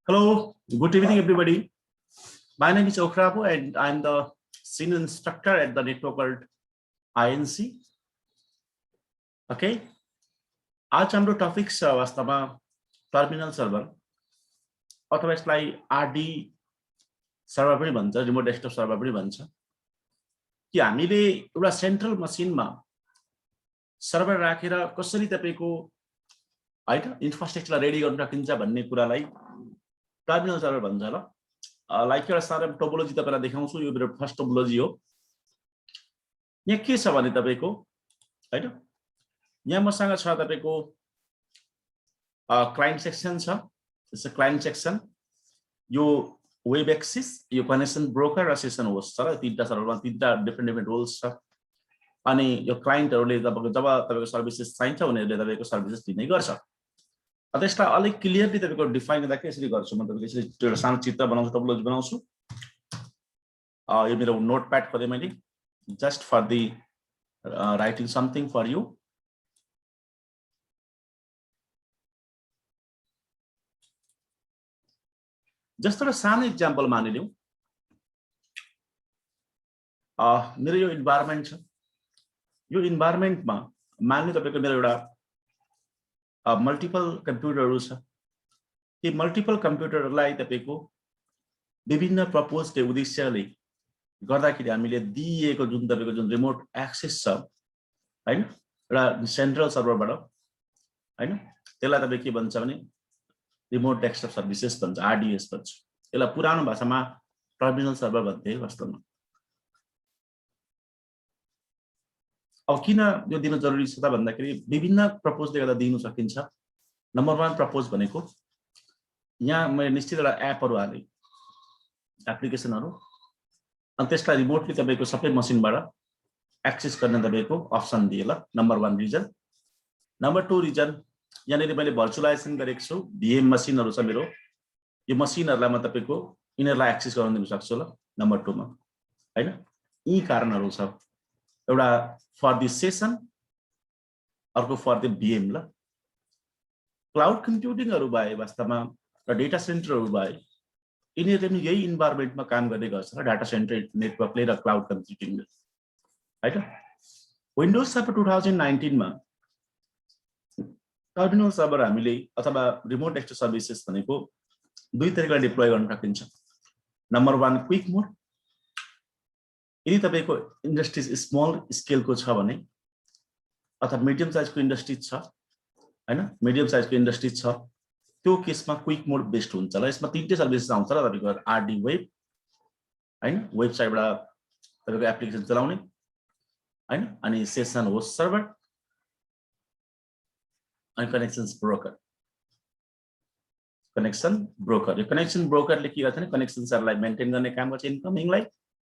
Hello, good evening, everybody. My name is Okrabo, and I'm the senior instructor at the network called INC. Okay, आज हाम्रो topic छ वास्तवमा terminal server अथवा यसलाई RD server पनि भन्छ, रिमोट डेस्कटप सर्भर पनि भन्छ। कि हामीले एउटा सेन्ट्रल मसिनमा सर्भर राखेर कसरी तपाईको हैन इन्फ्रास्ट्रक्चर रेडी गर्न सकिन्छ भन्ने कुरालाई टर्मिनल सर्भर भन्छ ल। लाइक एउटा सारा टोपोलोजी तपाईलाई देखाउँछु। यो मेरो फर्स्ट टोपोलोजी हो। यहाँ के छ भने तपाईको हैन यहाँ मसँग छ तपाईको क्लाइन्ट सेक्सन छ। दिस क्लाइन्ट सेक्सन, यो वेब एक्सेस, यो कनेक्सन ब्रोकर र सेसन होस्ट छ र तीनटा सर्भरमा तीनटा डिफरेन्ट रोल्स छ। अनि यो क्लाइन्टहरुले जब तपाईको सर्भिसेस चाहिन्छ उनीहरुले तपाईको सर्भिसेस दिने गर्छ। त्यसलाई अलिक क्लियरली तपाईको डिफाइन गर्दा के यसरी गर्छु म तपाईको यसरी एउटा सानो चित्र बनाउँछु, टोपोलोजी बनाउँछु। यो मेरो नोटप्याड खोले मैले just for the writing something for you. जस्तो एउटा सानो एक्जाम्पल मानिलिउँ। मेरो यो इन्भाइरोमेन्ट छ। यो इन्भाइरोमेन्टमा मान्नु तपाईको मेरो एउटा मल्टिपल कम्प्युटरहरु छ। ती मल्टिपल कम्प्युटरहरुलाई तपाईको विभिन्न प्रपोज्ड उद्देश्यले गर्दाखेरि हामीले दिएको जुन तपाईको जुन रिमोट एक्सेस छ हैन एउटा सेन्ट्रल सर्भरबाट हैन त्यसलाई तपाईले के भन्छ भने रिमोट डेस्कटप सर्भिसेस भन्छ, आरडीएस भन्छ। यसलाई पुरानो भाषामा टर्मिनल सर्भर भन्थे वास्तवमा। अब किन यो दिन जरुरी छ त भन्दाखेरि विभिन्न प्रपोजले गर्दा दिनु सकिन्छ। नम्बर 1 प्रपोज भनेको यहाँ मैले निश्चित एउटा एपहरु हाले, एप्लिकेसनहरु, अनि त्यसलाई रिमोटली तपाईको सबै मसिनबाट एक्सेस गर्ने तपाईको अप्सन दिए ल। Number 1 reason. नम्बर 2 रिजन, यहाँनिर मैले भर्चुअलाइजेसन गरेको छु। भिएम मसिनहरु छ मेरो। यो मसिनहरुलाई म तपाईको यिनीहरुलाई एक्सेस गर्न दिन सक्छु ल। नम्बर 2 मा हैन यी कारणहरु छ। एउटा फर द सेसन, अर्को फर द भिएम ल। क्लाउड कम्प्युटिङहरु भए वास्तवमा र डेटा सेन्टरहरु भए यिनीहरुले पनि यही इन्भाइरोमेन्टमा काम गर्ने गर्छ र डाटा सेन्टर नेटवर्कले र क्लाउड कम्प्युटिङले हैन। विन्डोज सर्भर 2019 मा टर्मिनल सर्भर हामीले अथवा रिमोट डेस्कटप सर्भिसेस भनेको दुई तरिकाले डिप्लोय गर्न सकिन्छ। नम्बर 1 क्विक मोड। यदि तपाईको इन्डस्ट्रीज स्मल स्केलको छ भने अथवा मिडियम साइजको इन्डस्ट्री छ हैन, मिडियम साइजको इन्डस्ट्री छ, त्यो केसमा क्विक मोड बेस्ट हुन्छ ल। यसमा तीनटै सर्भिसेस आउँछ र तपाईको आरडी वेब हैन, वेबसाइटबाट तपाईको एप्लिकेसन चलाउने हैन, अनि सेसन होस्ट सर्भर अनि कनेक्सन्स ब्रोकर। कनेक्सन ब्रोकर, यो कनेक्सन ब्रोकरले के गर्छ भने कनेक्सन्सहरुलाई मेन्टेन गर्ने काम गर्छ इन्कमिङलाई।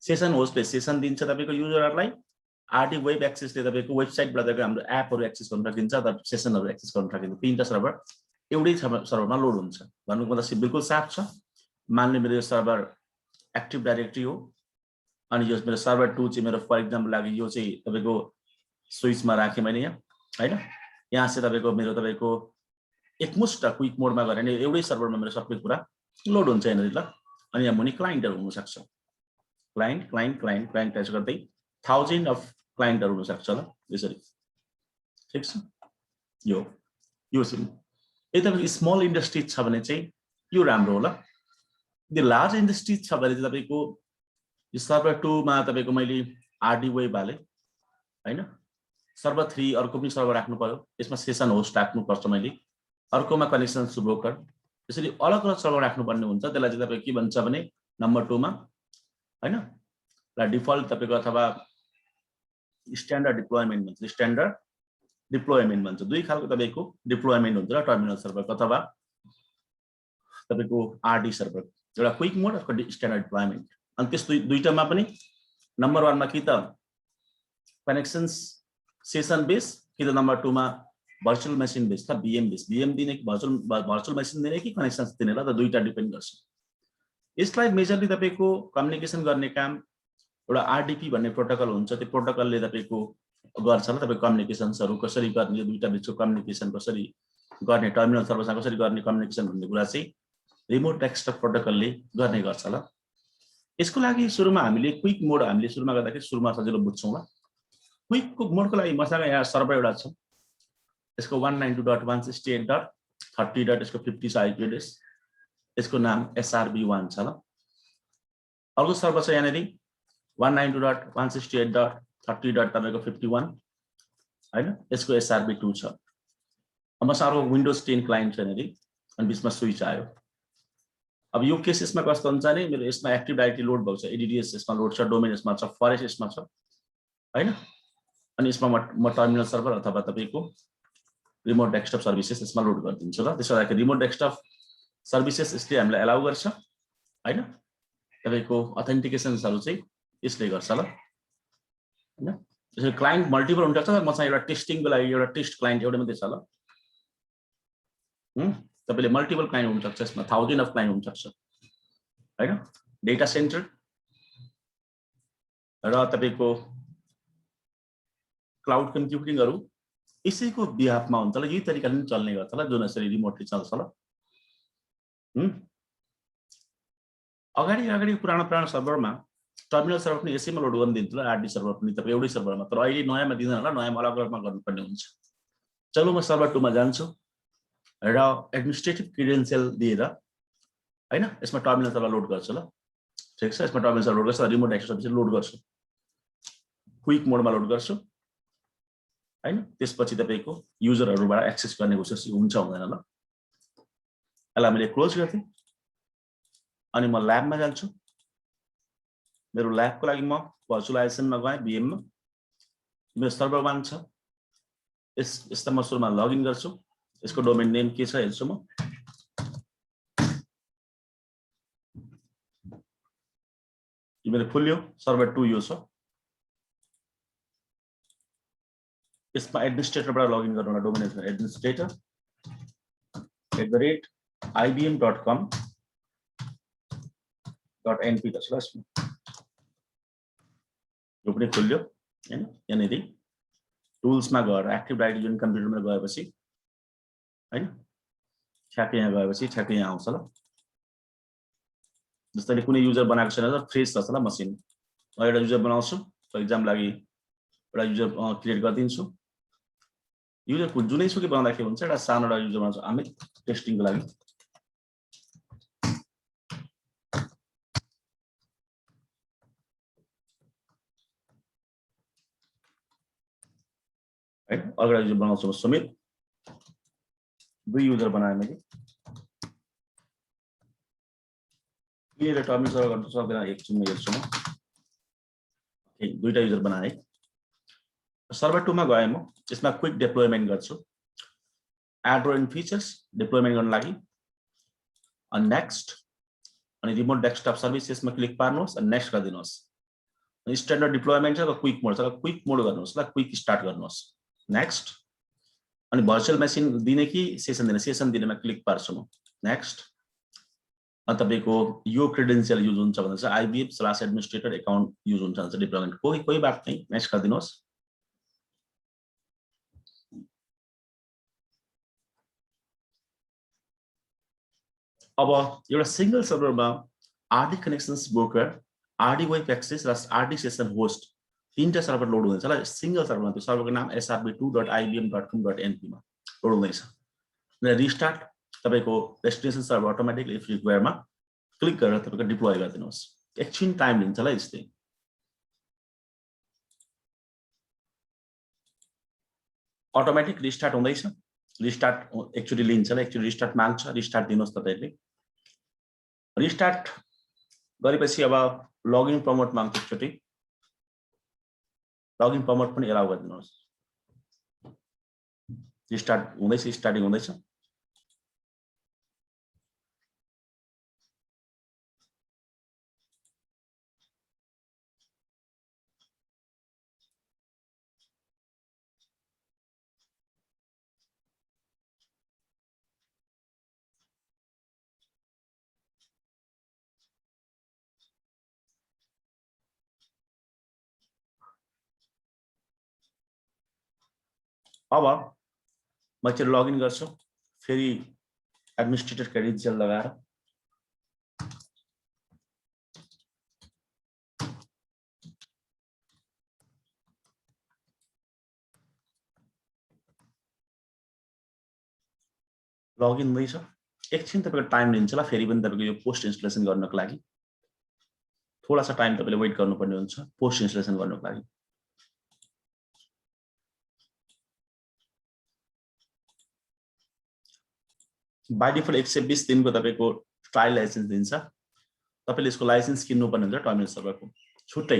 सेसन होस्टले सेसन दिन्छ तपाईको युजरहरुलाई। आरडी वेब एक्सेसले तपाईको वेबसाइटबाट तपाईको हाम्रो एपहरु एक्सेस गर्न सकिन्छ अथवा सेसनहरु एक्सेस गर्न सकिन्छ। तीनटा सर्भर एउटै सर्भरमा लोड हुन्छ। भन्नुको मतलब बिल्कुल साफ छ। मान्ने मेरो सर्भर एक्टिभ डाइरेक्टरी हो अनि यो मेरो सर्भर 2 चाहिँ मेरो फर एक्जाम्पल लागि यो चाहिँ तपाईको स्विचमा राखे मैले यहाँ हैन। यहाँ चाहिँ तपाईको मेरो तपाईको एकमुष्ट क्विक मोडमा गरे नि एउटै सर्भरमा मेरो सबै कुरा लोड हुन्छ यहाँनिर ल। अनि यहाँ मुनि क्लाइन्टहरु हुन सक्छ। क्लाइन्ट टाइप गर्दै 1000 अफ क्लाइन्टहरु हुन सक्छ ल यसरी। ठीक छ। यो चाहिँ यदि तपाईको स्मल इन्डस्ट्री छ भने चाहिँ यो राम्रो हो ल। यदि लार्ज इन्डस्ट्री छ भने चाहिँ तपाईको यो सर्भर 2 मा तपाईको मैले आरडी वेब हाले हैन। सर्भर 3 अर्को पनि सर्भर राख्नु पर्यो। यसमा सेसन होस्ट राख्नु पर्छ मैले। अर्कोमा कनेक्सन्स ब्रोकर। यसरी अलग अलग सर्भर राख्नु पर्ने हुन्छ। त्यसलाई चाहिँ तपाईको के भन्छ भने नम्बर 2 मा हैन ला डिफल्ट तपाईको अथवा स्ट्यान्डर्ड डिप्लोयमेन्ट भन्छ। स्ट्यान्डर्ड डिप्लोयमेन्ट भन्छ। दुई खालको तपाईको डिप्लोयमेन्ट हुन्छ र टर्मिनल सर्भर अथवा तपाईको आरडी सर्भर। एउटा क्विक मोड अर्को स्ट्यान्डर्ड डिप्लोयमेन्ट। अनि त्यस दुईटामा पनि नम्बर 1 मा कि त कनेक्सन्स सेसन बेस कि त नम्बर 2 मा भर्चुअल मेसिन बेस त भिएम बेस। भिएम दिने कि भर्चुअल मेसिन दिने कि कनेक्सन्स दिने ल त दुईटा डिपेन्ड गर्छ। यसलाई मेजरली तपाईको कम्युनिकेसन गर्ने काम एउटा आरडीपी भन्ने प्रोटोकल हुन्छ। त्यो प्रोटोकलले तपाईको गर्छ ल। तपाईको कम्युनिकेसन्सहरु कसरी गर्ने, यो दुईटा बिचको कम्युनिकेसन कसरी गर्ने, टर्मिनल सर्भरसँग कसरी गर्ने कम्युनिकेसन भन्ने कुरा चाहिँ रिमोट डेस्कटप प्रोटोकलले गर्ने गर्छ ल। यसको लागि सुरुमा हामीले क्विक मोड हामीले सुरुमा गर्दाखेरि सुरुमा सजिलो बुझ्छौँ ल। क्विक मोडको लागि मसँग यहाँ सर्भर एउटा छ, यसको 192.168.30. यसको 50 छ आइपी एड्रेस, यसको नाम SRB1 छ ल। अर्को सर्भर छ यहाँनिर 192.168.30. तपाईको 51 हैन, यसको SRB2 छ। अब मसँग अर्को विन्डोज 10 क्लाइन्ट छ यहाँनिर अनि बिचमा स्विच आयो। अब यो केसेसमा कस्तो हुन्छ नि, मेरो यसमा एक्टिभ डाइरेक्टरी लोड भएको छ, एडीडीएस यसमा लोड छ, डोमेन यसमा छ, फरेस्ट यसमा छ हैन, अनि यसमा म टर्मिनल सर्भर अथवा तपाईको रिमोट डेस्कटप सर्भिसेस यसमा लोड गरिदिन्छु ल। त्यसो भए रिमोट डेस्कटप सर्भिसेस यसले हामीलाई एलाउ गर्छ हैन, तपाईको अथेन्टिकेसन्सहरु चाहिँ यसले गर्छ ल हैन। त्यसो क्लाइन्ट मल्टिपल हुन्छ, मसँग एउटा टेस्टिङको लागि एउटा टेस्ट क्लाइन्ट एउटै मात्रै छ ल। तपाईले मल्टिपल क्लाइन्ट हुन सक्छ, यसमा 1000 अफ क्लाइन्ट हुन सक्छ हैन। डेटा सेन्टर र तपाईको क्लाउड कम्प्युटिङहरु यसैको बिहाफमा हुन्छ ल, यही तरिकाले पनि चल्ने गर्छ ल, जुन यसरी रिमोटली चल्छ ल। अगाडि पुरानो सर्भरमा टर्मिनल सर्भर पनि यसैमा लोड गर्न दिन्थ्यो ल, आरडी सर्भर पनि तपाईँ एउटै सर्भरमा, तर अहिले नयाँमा दिँदैन होला, नयाँमा अलग-अलगमा गर्नुपर्ने हुन्छ। चलो म सर्भर 2 मा जान्छु र एडमिनिस्ट्रेटिभ क्रेडेन्शियल दिएर हैन यसमा टर्मिनल सर्भर लोड गर्छु ल। ठीक छ, यसमा टर्मिनल सर्भर लोड गर्छु, रिमोट डेस्कटप सर्भिस लोड गर्छु, क्विक मोडमा लोड गर्छु हैन। त्यसपछि तपाईको युजरहरुबाट एक्सेस गर्ने कोसिस हुन्छ हुँदैन ल। यसलाई मैले क्लोज गर्थे अनि म ल्याबमा जान्छु। मेरो ल्याबको लागि म भर्चुअलाइजेसनमा गएँ, VM मा मेरो सर्भर 1 छ, यसमा म सुरुमा लगइन गर्छु। यसको डोमेन नेम के छ हेर्छु म। यो मेरो खुल्यो, सर्भर 2 यो छ। यसमा एडमिनिस्ट्रेटरबाट लगइन गर्नु होला, डोमेन नेम administrator@ibm.com.np छ यसमा। यो पनि खुल्यो हैन। यहाँनिर टुल्समा गएर एक्टिभ डाइरेक्टरी जुन कम्प्युटरमा गएपछि हैन, ठ्याक्कै यहाँ गएपछि ठ्याक्कै यहाँ आउँछ ल। जस्तै कुनै युजर बनाएको छैन त फ्रेश छ ल मसिन, म एउटा युजर बनाउँछु, फर एक्जाम्पल लागि एउटा युजर क्रिएट गरिदिन्छु। युजर जुनै सुकै बनाउँदा के हुन्छ, एउटा सानो एउटा युजर बनाउँछु हामी टेस्टिङको लागि। हैन, अर्को युजर बनाउँछु म सुमित, 2 युजर बनाएँ मैले। के टर्मिनल सर्भर गर्न सक्दैन, एकछिन म हेर्छु म। ओके, 2टा युजर बनाए। सर्भर 2 मा गए म, यसमा क्विक डिप्लोयमेन्ट गर्छु, एड एन्ड फिचर्स डिप्लोयमेन्ट गर्न लागि। अनि नेक्स्ट अनि रिमोट डेस्कटप सर्भिसेसमा क्लिक पार्नुहोस् अनि नेक्स्ट गरिदिनुहोस्। अनि स्ट्यान्डर्ड डिप्लोयमेन्ट छ र क्विक मोड छ, क्विक मोड गर्नुहोस् ल, क्विक स्टार्ट गर्नुहोस्। नेक्स्ट अनि भर्चुअल मेसिन दिने कि सेसन दिने, सेसन दिनेमा क्लिक पार्छु म। नेक्स्ट अनि तपाईको यो क्रेडेन्शियल युज हुन्छ भने चाहिँ IBM/administrator अकाउन्ट युज हुन्छ भन्छ डिप्लोयमेन्ट, कोही बात नहीं, नेक्स्ट गरिदिनुहोस्। अब एउटा सिंगल सर्भरमा RD connections broker, RD web access र RD सेसन होस्ट 3टा सर्भर लोड हुँदैछ ल सिंगल सर्भरमा। त्यो सर्भरको नाम SRB2.ibm.com.np मा लोड हुँदैछ। रिस्टार्ट तपाईको डेस्टिनेसन सर्भर अटोमेटिकली इफ रिक्वायरमा क्लिक गरेर तपाईको डिप्लोय गरिदिनुहोस्। एकछिन टाइम लिन्छ ल यस्तै। अटोमेटिक रिस्टार्ट हुँदैछ, रिस्टार्ट एकचोटी लिन्छ ल, एकचोटी रिस्टार्ट माग्छ, रिस्टार्ट दिनुहोस् तपाईले। रिस्टार्ट गरेपछि अब लगइन प्रमोट माग्छ एकचोटी, लगइन प्रमोट पनि एलाउ गरिदिनुहोस्। रिस्टार्ट हुँदैछ, स्टार्टिङ हुँदैछ। अब म चाहिँ लगइन गर्छु, फेरि एडमिनिस्ट्रेटर क्रेडेन्शियल लगाएर लगइन हुँदैछ एकछिन तपाईको टाइम लिन्छ ल फेरि पनि तपाईको यो पोस्ट इन्स्टलेसन गर्नको लागि थोडा सा टाइम तपाईले वेट गर्नुपर्ने हुन्छ पोस्ट इन्स्टलेसन गर्नको लागि बाइ डिफल्ट 120 दिनको तपाईको ट्रायल लाइसेन्स दिन्छ तपाईले यसको लाइसेन्स किन्नुपर्ने हुन्छ टर्मिनल सर्भरको छुट्टै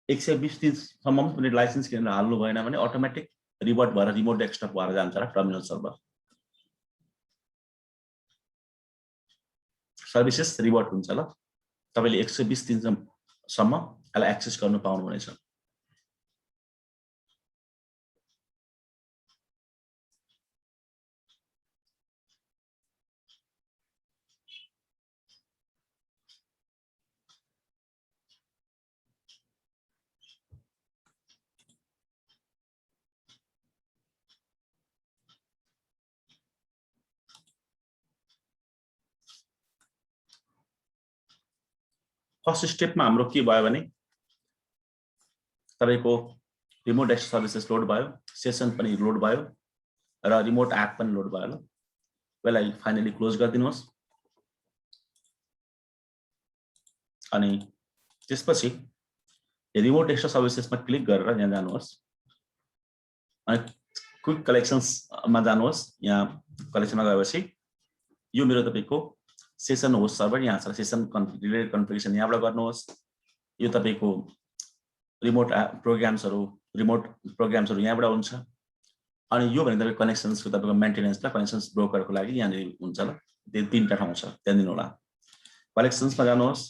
120 दिनसम्म पनि लाइसेन्स किनेर हाल्नु भएन भने अटोमेटिक रिभर्ट भएर रिमोट डेस्कटप भएर जान्छ र टर्मिनल सर्भर सर्भिसेस रिभर्ट हुन्छ ल तपाईले 120 दिनसम्म यसलाई एक्सेस गर्न पाउनुहुनेछ फर्स्ट स्टेपमा हाम्रो के भयो भने तपाईको रिमोट डेस्क सर्भिसेस लोड भयो सेसन पनि लोड भयो र रिमोट एप पनि लोड भयो ल यसलाई फाइनली क्लोज गरिदिनुहोस् अनि त्यसपछि रिमोट डेस्क सर्भिसेसमा क्लिक गरेर यहाँ जानुहोस् अनि क्विक कलेक्सन्स मा जानुहोस् यहाँ कलेक्सनमा गएपछि यो मेरो तपाईको सेसन होस्ट सर्भर यहाँ छ सेसन रिलेटेड कन्फिगरेसन यहाँबाट गर्नुहोस् यो तपाईको रिमोट प्रोग्राम्सहरु यहाँबाट हुन्छ अनि यो भने तपाईको कनेक्सन्सको तपाईको मेन्टेनेन्स र कनेक्सन्स ब्रोकरको लागि यहाँ हुन्छ ल त्यो तीनटा ठाउँ छ त्यहाँ दिनु होला कलेक्सन्समा जानुहोस्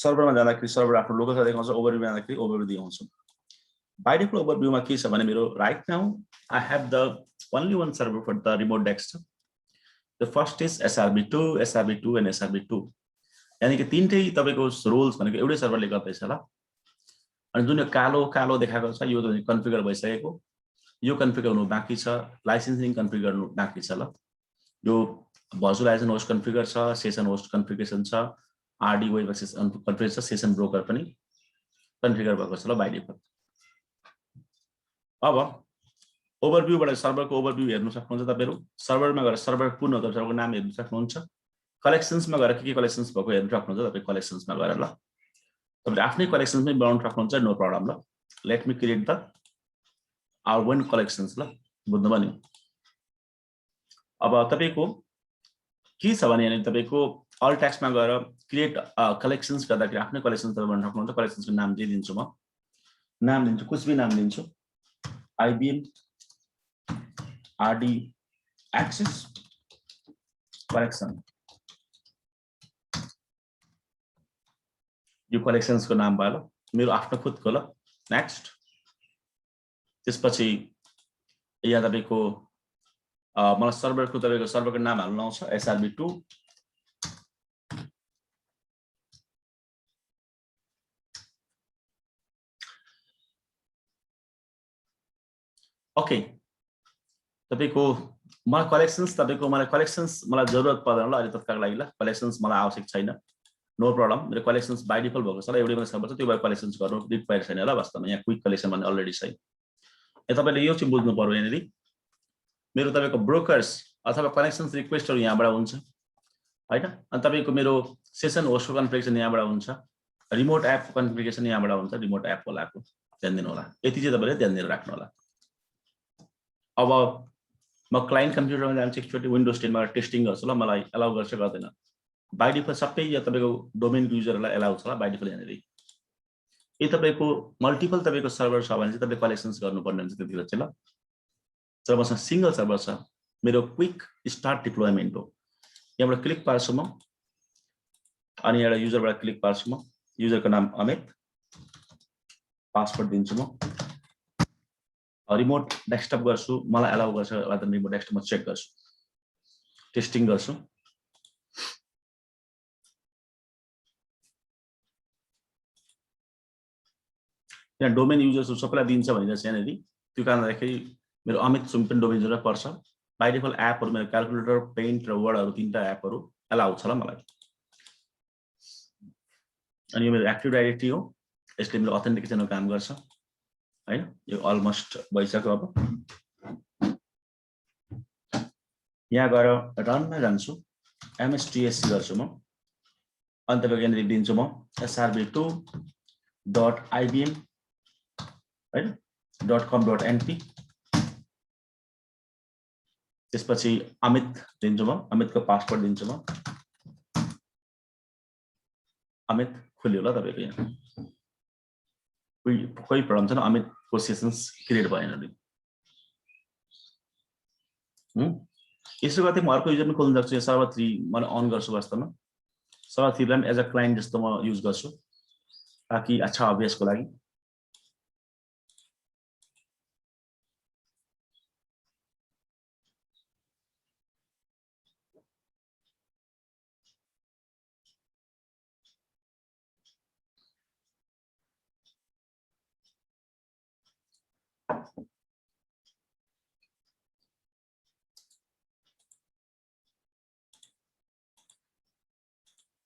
सर्भरमा जाँदाखेरि सर्भर आफ्नो लोगो देखाउँछ ओभरभ्यूमा जाँदाखेरि ओभरभ्यू देखाउँछ बाइ डिफल्ट ओभरभ्यूमा के छ भने मेरो right now I have the only one server for the remote desk The first is SRB2, SRB2 and SRB2. यानी कि तीनटै तपाईको रोल्स भनेको एउटै सर्भरले गर्दैछ ल अनि जुन यो कालो कालो देखाएको छ यो त कन्फिगर भइसकेको यो कन्फिगर हुनु बाँकी छ लाइसेन्सिङ कन्फिगर गर्नु बाँकी छ ल यो भर्चुअलाइजेसन होस्ट कन्फिगर छ सेसन होस्ट कन्फिगरेसन छ आरडी वेब एक्सेस कन्फिगर छ सेसन ब्रोकर पनि कन्फिगर भएको छ ल बाइ डिफल्ट अब ओभरभ्यूबाट सर्भरको ओभरभ्यू हेर्न सक्नुहुन्छ तपाईहरु सर्भरमा गएर सर्भर कुन हो सर्भरको नाम हेर्न सक्नुहुन्छ कलेक्सन्समा गएर के कलेक्सन्स भएको हेर्न सक्नुहुन्छ तपाई कलेक्सन्समा गएर ल तपाईले आफ्नै कलेक्सन्स पनि बनाउन सक्नुहुन्छ नो प्रब्लम ल let me create the hour one collections ल बुझ्नुभयो नि अब तपाईको के छ भने तपाईको अल ट्याक्समा गएर क्रिएट कलेक्सन्स गर्दाखेरि आफ्नै कलेक्सन्स बनाउन सक्नुहुन्छ कलेक्सन्सको नाम जे दिन्छु म नाम दिन्छु कुछ भी नाम दिन्छु IBM RD access collection यो कलेक्सन्स को नाम भयो मेरो आफ्नो खुदको ल नेक्स्ट त्यसपछि यहाँ तपाईको मलाई सर्भरको तपाईको सर्भरको नाम हाल्न आउँछ SRB2 ओके तपाईको मलाई कलेक्सन्स मलाई जरुरत पर्दैन ल अहिले तत्कालको लागि ल कलेक्सन्स मलाई आवश्यक छैन नो प्रब्लम मेरो कलेक्सन्स बाइ डिफल्ट भएको छ ल एउटै मात्र सर्भर छ त्यो भएर कलेक्सन्स गर्नु रिक्वायर छैन ल वास्तवमा यहाँ क्विक कलेक्सन भन्ने अलरेडी छ यहाँ तपाईले यो चाहिँ बुझ्नु पर्यो यहाँनेरि मेरो तपाईको ब्रोकर्स अथवा कनेक्सन्स रिक्वेस्टहरु यहाँबाट हुन्छ हैन अनि तपाईको मेरो सेसन होस्टको कन्फिगरेसन यहाँबाट हुन्छ रिमोट एप कन्फिगरेसन यहाँबाट हुन्छ रिमोट एप होलाको ध्यान दिनु होला यति चाहिँ तपाईले ध्यान दिएर राख्नु होला अब म क्लाइन्ट कम्प्युटरमा जान्छु एकचोटी विन्डोज 10 मा टेस्टिङ गर्छु ल मलाई अलाउ गर्छ गर्दैन बाइ डिफल्ट सबै यो तपाईको डोमेन युजरलाई अलाउ छ ल बाइ डिफल्ट यहाँनेरि यो तपाईको मल्टिपल तपाईको सर्भर छ भने चाहिँ तपाईले कलेक्सन्स गर्नुपर्ने हुन्छ त्यतिखेर चाहिँ ल जब मसँग सिंगल सर्भर छ मेरो क्विक स्टार्ट डिप्लोयमेन्ट हो यहाँबाट क्लिक पार्छु म अनि एउटा युजरबाट क्लिक पार्छु म युजरको नाम अमित पासवर्ड दिन्छु म रिमोट डेस्कटप गर्छु मलाई अलाउ गर्छ वा त रिमोट डेस्कटपमा चेक गर्छु टेस्टिङ गर्छु यहाँ डोमेन युजर्स सबैलाई दिन्छ भनेर चाहिँ यहाँनेरि त्यो कारणले मेरो अमित सुम्पिन डोमेन युजर पर्छ बाइ डिफल्ट एपहरु मेरो क्याल्कुलेटर पेन्ट र वर्डहरु तीनटा एपहरु अलाउ छ ल मलाई अनि यो मेरो एक्टिभ डाइरेक्टरी हो यसले मेरो अथेन्टिकेसनको काम गर्छ हैन यो अलमोस्ट भइसक्यो अब यहाँ गएर रनमा जान्छु, mstsc गर्छु म, अनि तपाईको यहाँनिर दिन्छु म srb2.ibm हैन .com.np, त्यसपछि अमित दिन्छु म, अमितको पासवर्ड दिन्छु म, अमित खुल्यो ल तपाईको यहाँ, कोही प्रब्लम छैन, अमितको सेसन्स क्रिएट भएन नि। यसो गर्दै म अर्को युजर पनि खोल्न सक्छु, यहाँ सर्भर 3 मैले अन गर्छु, वास्तवमा सर्भर 3 लाई एज अ क्लाइन्ट जस्तो म युज गर्छु ताकि अच्छा अभ्यासको लागि।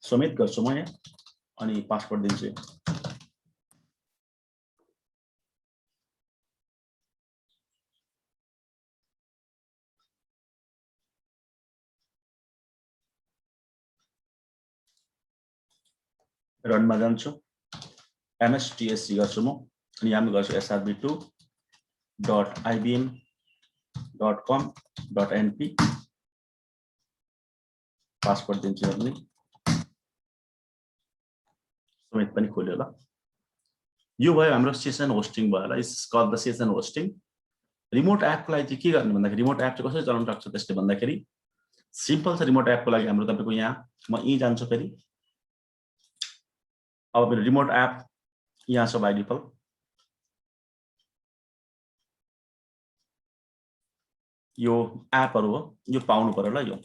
समेत गर्छु म यहाँ, अनि पासवर्ड दिन्छु। रनमा जान्छु, mstsc गर्छु म, अनि यहाँ गर्छु srb2.ibm.com.np, पासवर्ड दिन्छु अनि समेत पनि खोल्यो ल। यो भयो हाम्रो सेसन होस्टिङ भयो ल, it's called the session hosting. Remote एपको लागि चाहिँ के गर्ने भन्दाखेरि, रिमोट एप चाहिँ कसरी चलाउन सक्छ त्यसले भन्दाखेरि सिम्पल छ। रिमोट एपको लागि हाम्रो तपाईको यहाँ म जान्छु, फेरि अब मेरो रिमोट एप यहाँ छ बाइ डिफल्ट। यो एपहरु हो, यो पाउनु पर्यो ल। यो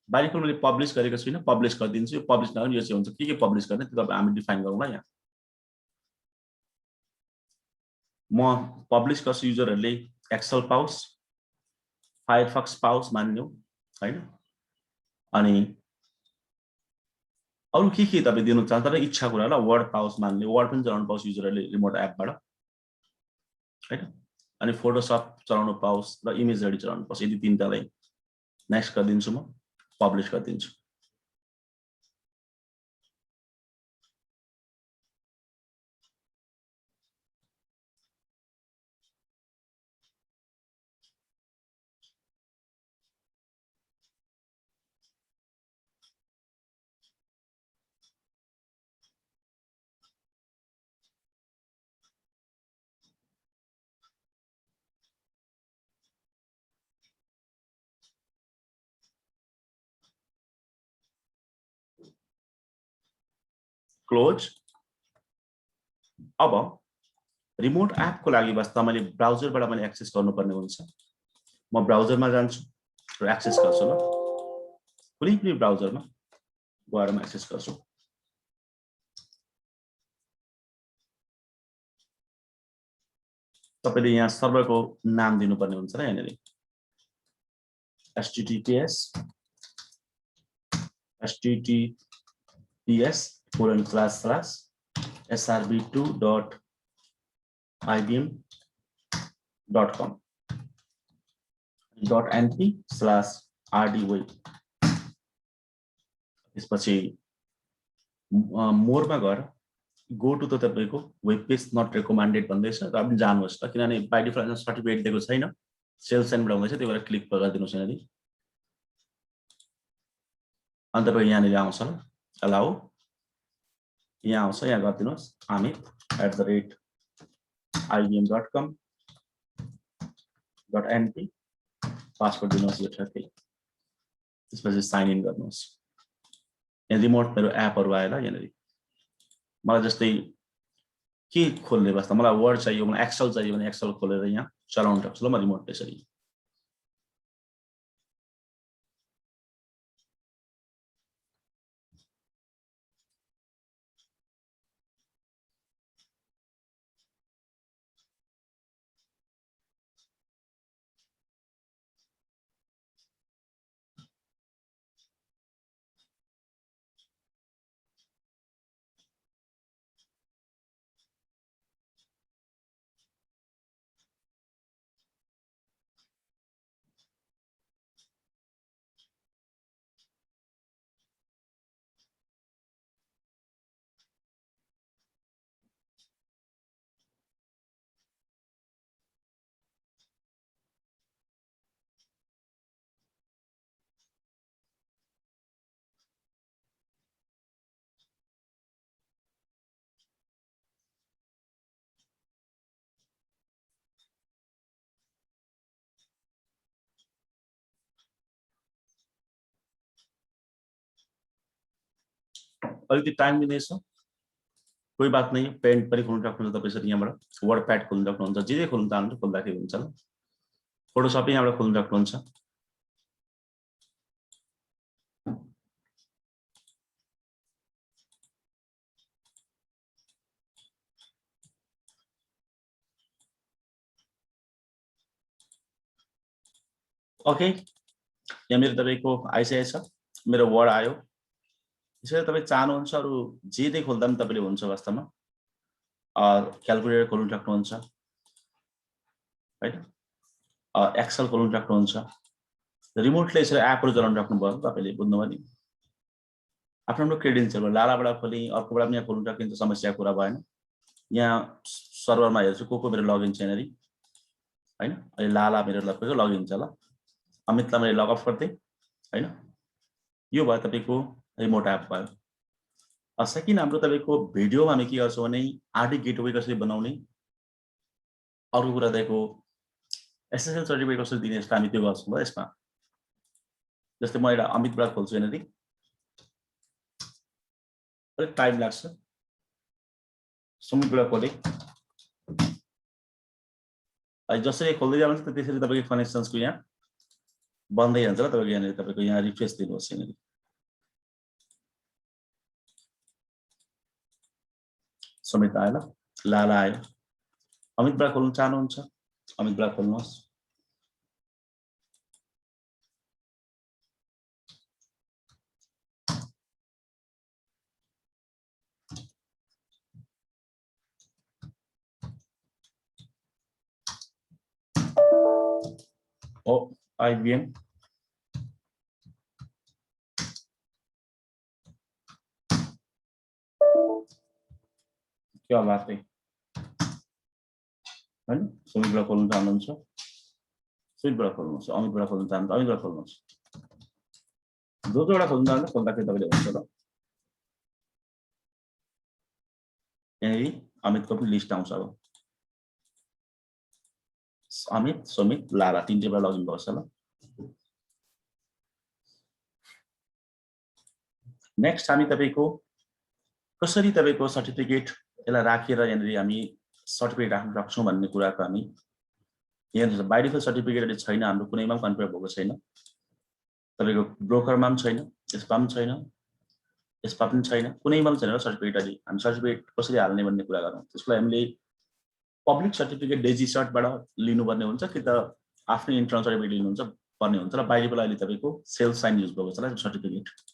बाइ डिफल्ट मैले पब्लिश गरेको छुइनँ, पब्लिश गरिदिन्छु। यो पब्लिश नगर्नु, यो चाहिँ हुन्छ के पब्लिश गर्ने त्यो तपाईँ हामी डिफाइन गरौँ ल। यहाँ म पब्लिश गर्छु, युजरहरूले एक्सेल पाओस्, फायरफक्स पाओस् मान्नु हैन, अनि अरु के तपाईँ दिनु चाहन्छ तर इच्छा कुरा ल। वर्ड पाओस् मान्ने, वर्ड पनि चलाउनु पाओस् युजरहरूले रिमोट एपबाट हैन, अनि फोटोशप चलाउनु पाओस् र इमेज रेडी चलाउनु पाओस्। यदि तीनटालाई नेक्स्ट गरिदिन्छु, म पब्लिश गरिदिन्छु। क्लोज। अब रिमोट एपको लागि वास्तवमा मैले ब्राउजरबाट मैले एक्सेस गर्नुपर्ने हुन्छ। म ब्राउजरमा जान्छु र एक्सेस गर्छु ल। कुनै पनि ब्राउजरमा गएर म एक्सेस गर्छु। तपाईले यहाँ सर्भरको नाम दिनुपर्ने हुन्छ र यहाँनिर https://srb2.ibm.com.np/rdy। त्यसपछि मोरमा गएर गो टु त तपाईको वेब पेज नट रेकमेन्डेड भन्दैछ, र पनि जानुहोस् त, किनभने बाइ डिफल्ट सर्टिफिकेट दिएको छैन, सेल्स एन्ड हुँदैछ, त्यही भएर क्लिक गरिदिनुहोस् यहाँनिर। अनि तपाईको यहाँनिर आउँछ ल, अलाउ, यहाँ आउँछ, यहाँ गरिदिनुहोस् amit@ibm.com.np, पासवर्ड दिनुहोस् यो ठ्याक्कै। त्यसपछि साइन इन गर्नुहोस्। यहाँ रिमोट मेरो एपहरु आयो ल। यहाँनिर मलाई जस्तै के खोल्ने वास्ता मलाई वर्ड चाहियो, मलाई एक्सेल चाहियो भने एक्सेल खोलेर यहाँ चलाउन सक्छु ल म रिमोट त्यसरी। अलिकति टाइम लिनेछ, कोही बात नहीं, पेन्ट पनि खोल्न सक्नुहुन्छ तपाईँ यसरी यहाँबाट, वर्ड प्याड खोल्न सक्नुहुन्छ, जे खोल्न चाहनुहुन्छ खोल्दाखेरि हुन्छ ल। फोटोसप यहाँबाट खोल्न सक्नुहुन्छ। ओके, यहाँ मेरो तपाईको आइसकेको छ, मेरो वर्ड आयो। यसरी तपाईँ चाहनुहुन्छ अरू जे दे खोल्दा पनि तपाईले हुन्छ वास्तवमा। क्याल्कुलेटर खोल्न सक्नुहुन्छ हैन, एक्सेल खोल्न सक्नुहुन्छ, रिमोटले यसरी एपहरु चलाउन सक्नुभयो तपाईले, बुझ्नुभयो नि। आफ्नो क्रेडेन्सियल लालाबाट खोली अर्कोबाट पनि यहाँ खोल्न सकिन्छ, समस्या कुरा भएन। यहाँ सर्भरमा हेर्छु को मेरो लगइन छैन रि हैन, अहिले लाला मेरो लगइन छ ल। अमितलाई मैले लग अफ गर्दै हैन, यो भयो तपाईको रिमोट एप भयो। सेकेन्ड हाम्रो तपाईको भिडियोमा हामी के गर्छौं भने आरडी गेटवे कसरी बनाउने, अर्को कुरा तपाईको एसएसएल सर्टिफिकेट कसरी दिने, यसमा हामी त्यो गर्छौं। यसमा जस्तै म एउटा अमितबाट खोल्छु यहाँनेरि, अलिक टाइम लाग्छ। सुमितबाट खोले जसरी खोल्दै जानुहुन्छ त्यसरी तपाईको कनेक्सन्सको यहाँ बन्दै जान्छ र तपाईको यहाँनेरि तपाईको यहाँ रिफ्रेस दिनुहोस्। यहाँनेरि सुमित आयो, लाला आयो। अमितबाट खोल्न चाहनुहुन्छ अमितबाट खोल्नुहोस्। ओ आईबीएम क्या बात है हैन, सुमितबाट खोल्न चाहनुहुन्छ सुमितबाट खोल्नुहोस्, अमितबाट खोल्न चाहनुहुन्छ अमितबाट खोल्नुहोस्, जोबाट खोल्न चाहनुहुन्छ खोल्दाखेरि तपाईले हुन्छ ल। यहाँनेरि अमितको पनि लिस्ट आउँछ। अब अमित सुमित लाला तीनटैबाट लगइन गर्छ ल। नेक्स्ट हामी तपाईको कसरी तपाईको सर्टिफिकेट यसलाई राखेर यहाँनेरि हामी सर्टिफिकेट राख्न सक्छौं भन्ने कुराको हामी यहाँ बाइ डिफल्ट सर्टिफिकेट छैन, हाम्रो कुनैमा पनि कन्फिगर भएको छैन, तपाईको ब्रोकरमा पनि छैन, यसमा पनि छैन, यसमा पनि छैन, कुनैमा पनि छैन सर्टिफिकेट। अलि हामी सर्टिफिकेट कसरी हाल्ने भन्ने कुरा गरौँ। त्यसको लागि हामीले पब्लिक सर्टिफिकेट डेजिसर्टबाट लिनुपर्ने हुन्छ कि त आफ्नै इन्टरनल सर्टिफिकेट लिनुहुन्छ पर्ने हुन्छ र बाइ डिफल्ट अहिले तपाईको सेल्फ साइन युज भएको छ ल सर्टिफिकेट।